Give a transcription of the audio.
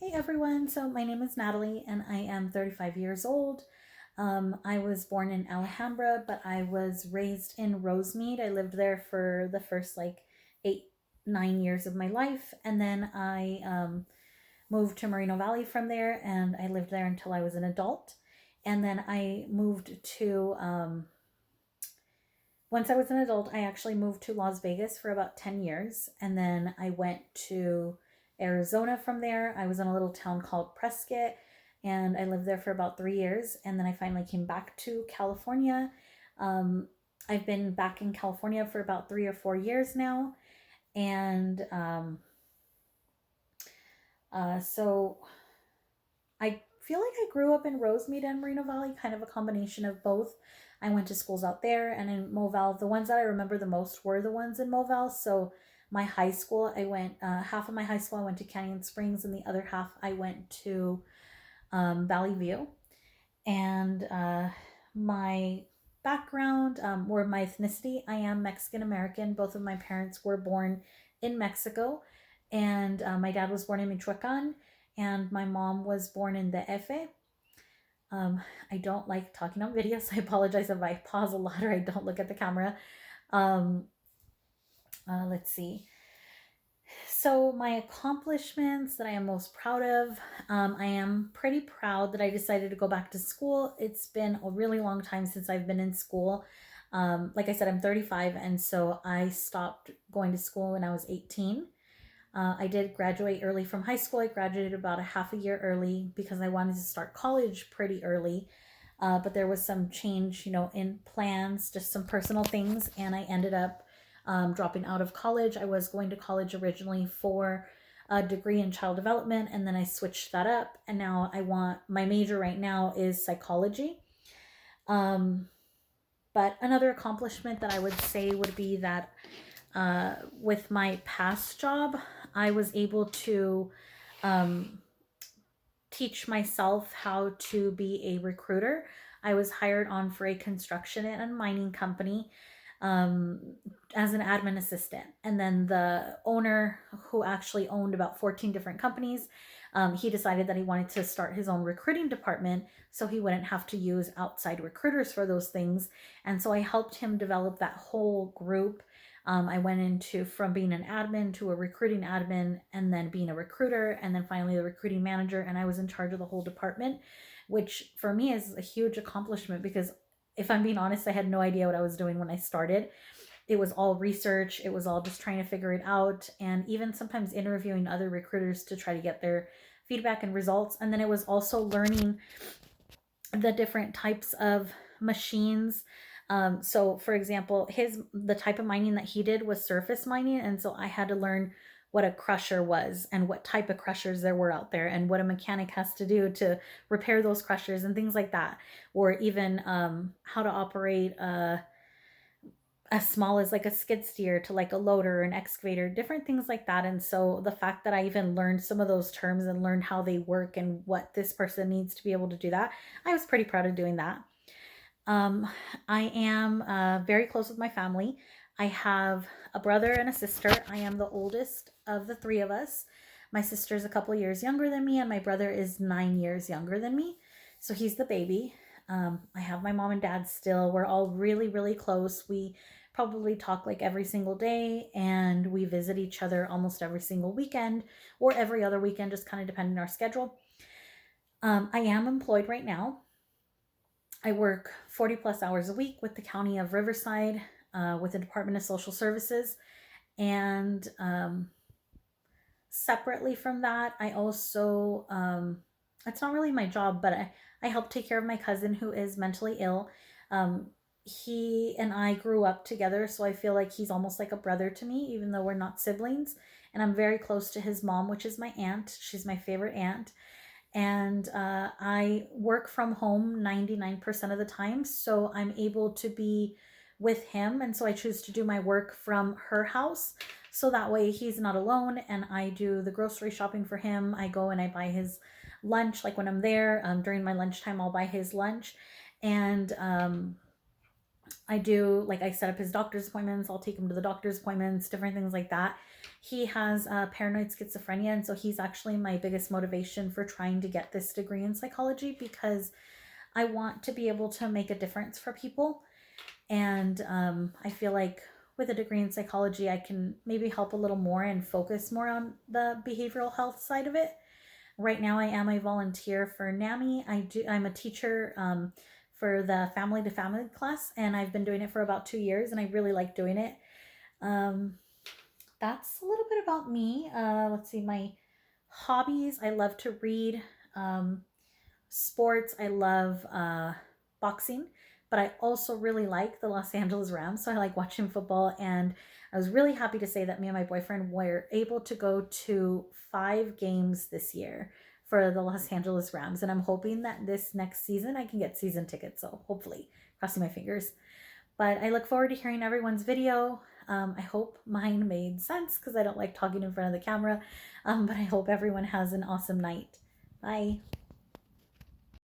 Hey everyone, so my name is Natalie and I am 35 years old. I was born in Alhambra, but I was raised in Rosemead. I lived there for the first like 8, 9 years of my life, and then I moved to Moreno Valley from there, and I lived there until I was an adult. And then I moved to, once I was an adult, I actually moved to Las Vegas for about 10 years, and then I went to Arizona from there. I was in a little town called Prescott, and I lived there for about 3 years. And then I finally came back to California. Um, I've been back in California for about 3 or 4 years now. And so I feel like I grew up in Rosemead and Moreno Valley, kind of a combination of both. I went to schools out there and in Moval. The ones that I remember the most were the ones in Moval. So my high school, I went, half of my high school I went to Canyon Springs, and the other half I went to Valley View. And my background, or my ethnicity, I am Mexican American. Both of my parents were born in Mexico, and my dad was born in Michoacan, and my mom was born in the Efe. I don't like talking on video, so I apologize if I pause a lot or I don't look at the camera. Um, let's see. So, my accomplishments that I am most proud of, I am pretty proud that I decided to go back to school. It's been a really long time since I've been in school. Like I said, I'm 35, and so I stopped going to school when I was 18. I did graduate early from high school. I graduated about a half a year early because I wanted to start college pretty early. But there was some change, in plans, just some personal things, and I ended up dropping out of college. I was going to college originally for a degree in child development, and then I switched that up, and now my major right now is psychology. Um, but another accomplishment that I would say would be that with my past job, I was able to um, teach myself how to be a recruiter. I was hired on for a construction and mining company um, as an admin assistant. And then the owner, who actually owned about 14 different companies, he decided that he wanted to start his own recruiting department so he wouldn't have to use outside recruiters for those things. And so I helped him develop that whole group. I went into from being an admin to a recruiting admin, and then being a recruiter, and then finally the recruiting manager. And I was in charge of the whole department, which for me is a huge accomplishment because, if I'm being honest, I had no idea what I was doing when I started. It was all research, it was all just trying to figure it out, and even sometimes interviewing other recruiters to try to get their feedback and results. And then it was also learning the different types of machines. So for example, the type of mining that he did was surface mining, and so I had to learn what a crusher was and what type of crushers there were out there and what a mechanic has to do to repair those crushers and things like that, or even how to operate as small as like a skid steer to like a loader, an excavator, different things like that. And so the fact that I even learned some of those terms and learned how they work and what this person needs to be able to do that, I was pretty proud of doing that. Um, I am very close with my family. I have a brother and a sister. I am the oldest of the three of us. My sister is a couple years younger than me, and my brother is 9 years younger than me. So he's the baby. I have my mom and dad still. We're all really, really close. We probably talk like every single day, and we visit each other almost every single weekend or every other weekend, just kind of depending on our schedule. I am employed right now. I work 40 plus hours a week with the County of Riverside, with the Department of Social Services. And separately from that, I also, it's not really my job, but I help take care of my cousin who is mentally ill. He and I grew up together, so I feel like he's almost like a brother to me, even though we're not siblings. And I'm very close to his mom, which is my aunt. She's my favorite aunt. And I work from home 99% of the time, so I'm able to be with him. And so I choose to do my work from her house, so that way he's not alone, and I do the grocery shopping for him. I go and I buy his lunch, like when I'm there, during my lunchtime I'll buy his lunch. And I do, like, I set up his doctor's appointments, I'll take him to the doctor's appointments, different things like that. He has paranoid schizophrenia, and so he's actually my biggest motivation for trying to get this degree in psychology, because I want to be able to make a difference for people. And I feel like with a degree in psychology, I can maybe help a little more and focus more on the behavioral health side of it. Right now, I am a volunteer for NAMI. I'm a teacher for the family to family class, and I've been doing it for about 2 years, and I really like doing it. Um, that's a little bit about me. Let's see, my hobbies. I love to read. Um, Sports, I love boxing, but I also really like the Los Angeles Rams, so I like watching football. And I was really happy to say that me and my boyfriend were able to go to 5 games this year for the Los Angeles Rams, and I'm hoping that this next season I can get season tickets, so hopefully, crossing my fingers. But I look forward to hearing everyone's video. I hope mine made sense, because I don't like talking in front of the camera, but I hope everyone has an awesome night. Bye.